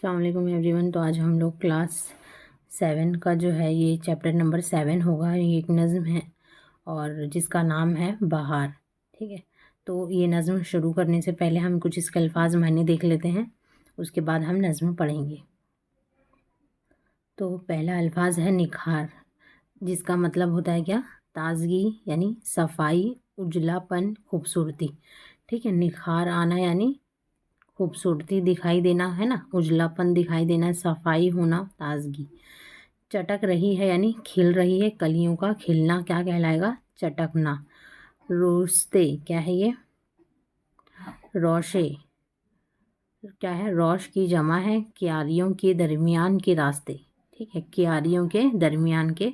अस्सलाम वालेकुम एवरीवन। तो आज हम लोग क्लास 7 का जो है ये चैप्टर नंबर 7 होगा। ये एक नज़्म है और जिसका नाम है बहार। ठीक है, तो ये नज़्म शुरू करने से पहले हम कुछ इसके अल्फाज मायने देख लेते हैं, उसके बाद हम नज़्म पढ़ेंगे। तो पहला अल्फाज है निखार, जिसका मतलब होता है क्या? ताजगी यानी सफाई, उजलापन, खूबसूरती। ठीक है, निखार आना यानी खूबसूरती दिखाई देना है ना, उजलापन दिखाई देना, सफाई होना, ताजगी। चटक रही है यानी खिल रही है, कलियों का खिलना क्या कहलाएगा? चटकना। रोशते क्या है ये? रोशे क्या है? रोश की जमा है, क्यारियों के दरमियान के रास्ते। ठीक है, क्यारियों के दरमियान के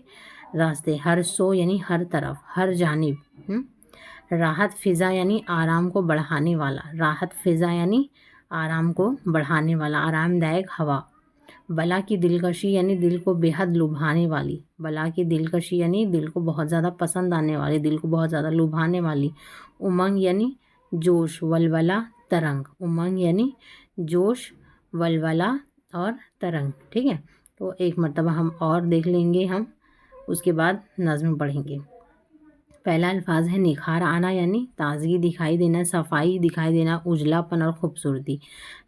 रास्ते। हर सो यानी हर तरफ, हर जानिब। राहत फिज़ा यानी आराम को बढ़ाने वाला, राहत फिज़ा यानी आराम को बढ़ाने वाला, आरामदायक हवा। बला की दिलकशी यानी दिल को बेहद लुभाने वाली, बला की दिलकशी यानी दिल को बहुत ज़्यादा पसंद आने वाली, दिल को बहुत ज़्यादा लुभाने वाली। उमंग यानी जोश, वलवला, तरंग। उमंग यानी जोश, वलवला और तरंग। ठीक है, तो एक मर्तबा हम और देख लेंगे हम, उसके बाद नज़्म पढ़ेंगे। पहला अल्फाज है निखार आना यानी ताजगी दिखाई देना, सफाई दिखाई देना, उजलापन और खूबसूरती।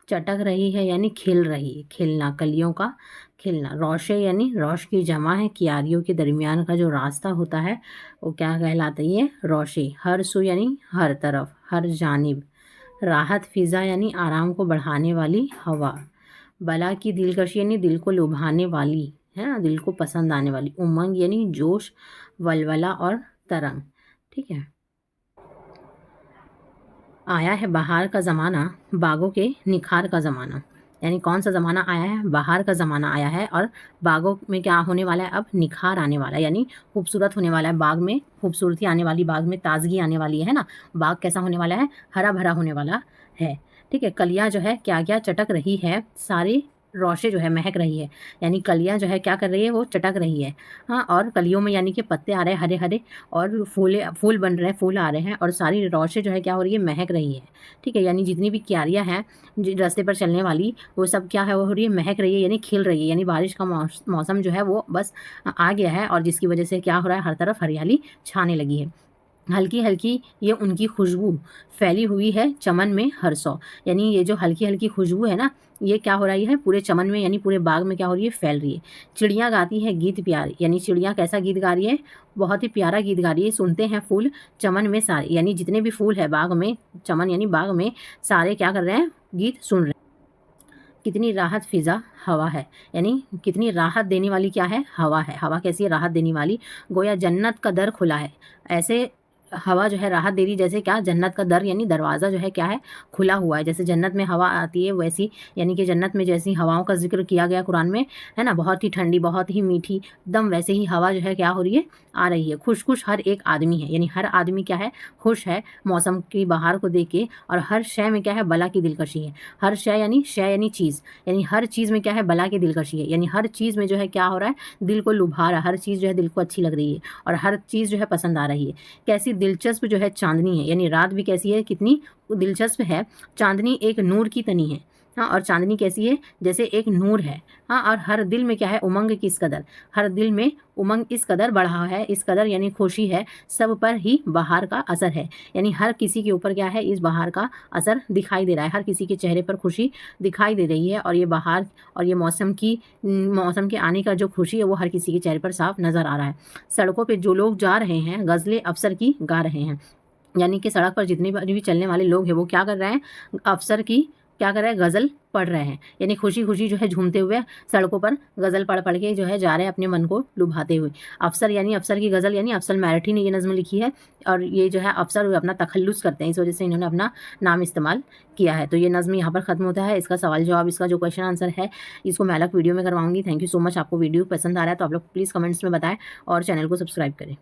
चटक रही है यानी खिल रही है, खिलना, कलियों का खिलना। रोशे यानी रोश की जमा है, क्यारियों के दरमियान का जो रास्ता होता है वो क्या कहलाता है? ये रोशे। हर सू यानी हर तरफ, हर जानिब। राहत फिज़ा यानी आराम को बढ़ाने वाली हवा। बला की दिलकशी यानी दिल को लुभाने वाली, है ना, दिल को पसंद आने वाली। उमंग यानी जोश, वलवला और तरंग। ठीक है, आया है बहार का ज़माना, बागों के निखार का ज़माना। यानी कौन सा ज़माना आया है? बहार का ज़माना आया है और बागों में क्या होने वाला है? अब निखार आने वाला है, यानी खूबसूरत होने वाला है। बाग में खूबसूरती आने वाली, बाग में ताजगी आने वाली है ना। बाग कैसा होने वाला है? हरा भरा होने वाला है। ठीक है, कलियाँ जो है क्या क्या चटक रही है, सारी रोशे जो है महक रही है, यानी कलियाँ जो है क्या कर रही है? वो चटक रही है। हाँ, और कलियों में यानी कि पत्ते आ रहे हैं हरे हरे, और फूल बन रहे हैं, फूल आ रहे हैं, और सारी रोशे जो है क्या हो रही है? महक रही है। ठीक है, यानी जितनी भी क्यारियाँ हैं रास्ते पर चलने वाली, वो सब क्या है? वो हो रही है, महक रही है, यानी खिल रही है। यानी बारिश का मौसम जो है वो बस आ गया है, और जिसकी वजह से क्या हो रहा है? हर तरफ हरियाली छाने लगी है। हल्की हल्की ये उनकी खुशबू फैली हुई है चमन में हर सौ। यानी ये जो हल्की हल्की खुशबू है ना, ये क्या हो रही है? पूरे चमन में यानी पूरे बाग में क्या हो रही है? फैल रही है। चिड़ियाँ गाती है गीत प्यारे, यानी चिड़ियाँ कैसा गीत गा रही है? बहुत ही प्यारा गीत गा रही है। सुनते हैं फूल चमन में सारे, यानी जितने भी फूल है बाग में, चमन यानी बाग में, सारे क्या कर रहे हैं? गीत सुन रहे हैं। कितनी राहत फिज़ा हवा है, यानी कितनी राहत देने वाली क्या है? हवा है। हवा कैसी है? राहत देने वाली। गोया जन्नत का दर खुला है, ऐसे हवा जो है राहत दे रही, जैसे क्या? जन्नत का दर यानी दरवाज़ा जो है क्या है? खुला हुआ है। जैसे जन्नत में हवा आती है वैसी, यानी कि जन्नत में जैसी हवाओं का जिक्र किया गया कुरान में, है ना, बहुत ही ठंडी, बहुत ही मीठी, एकदम वैसे ही हवा जो है क्या हो रही है? आ रही है। खुश खुश हर एक आदमी है, यानी हर आदमी क्या है? खुश है मौसम की बहार को देख के। और हर शय में क्या है? बला की दिलकशी है। हर शय यानी चीज़, यानी हर चीज़ में क्या है? बला की दिलकशी है, यानी हर चीज़ में जो है क्या हो रहा है? दिल को लुभा रहा है, हर चीज़ जो है दिल को अच्छी लग रही है, और हर चीज़ जो है पसंद आ रही है। कैसी दिलचस्प जो है चांदनी है, यानी रात भी कैसी है? कितनी दिलचस्प है। चांदनी एक नूर की तनी है। हाँ, और चांदनी कैसी है? जैसे एक नूर है। हाँ, और हर दिल में क्या है? उमंग किस कदर, हर दिल में उमंग इस कदर बढ़ा है, इस कदर यानी खुशी है, सब पर ही बहार का असर है। यानी हर किसी के ऊपर क्या है? इस बहार का असर दिखाई दे रहा है, हर किसी के चेहरे पर खुशी दिखाई दे रही है। और ये बहार और ये मौसम के आने का जो खुशी है वो हर किसी के चेहरे पर साफ नज़र आ रहा है। सड़कों पर जो लोग जा रहे हैं गज़लें अफसर की गा रहे हैं, यानी कि सड़क पर जितने भी चलने वाले लोग हैं वो क्या कर रहे हैं? अफसर की क्या कर रहे हैं? गज़ल पढ़ रहे हैं, यानी खुशी खुशी जो है झूमते हुए सड़कों पर गज़ल पढ़ पढ़ के जो है जा रहे हैं अपने मन को लुभाते हुए। अफसर यानी अफसर की गज़ल, यानी अफसल मैरठी ने ये नज़्म लिखी है, और ये जो है अफसर अपना तखल्लुस करते हैं, इस वजह से इन्होंने अपना नाम इस्तेमाल किया है। तो ये नज़्म यहाँ पर ख़त्म होता है। इसका सवाल जवाब, इसका जो क्वेश्चन आंसर है, इसको मैं अलग वीडियो में करवाऊंगी। Thank you so much. आपको वीडियो पसंद आ रहा है तो आप लोग प्लीज़ कमेंट्स में बताएं और चैनल को सब्सक्राइब करें।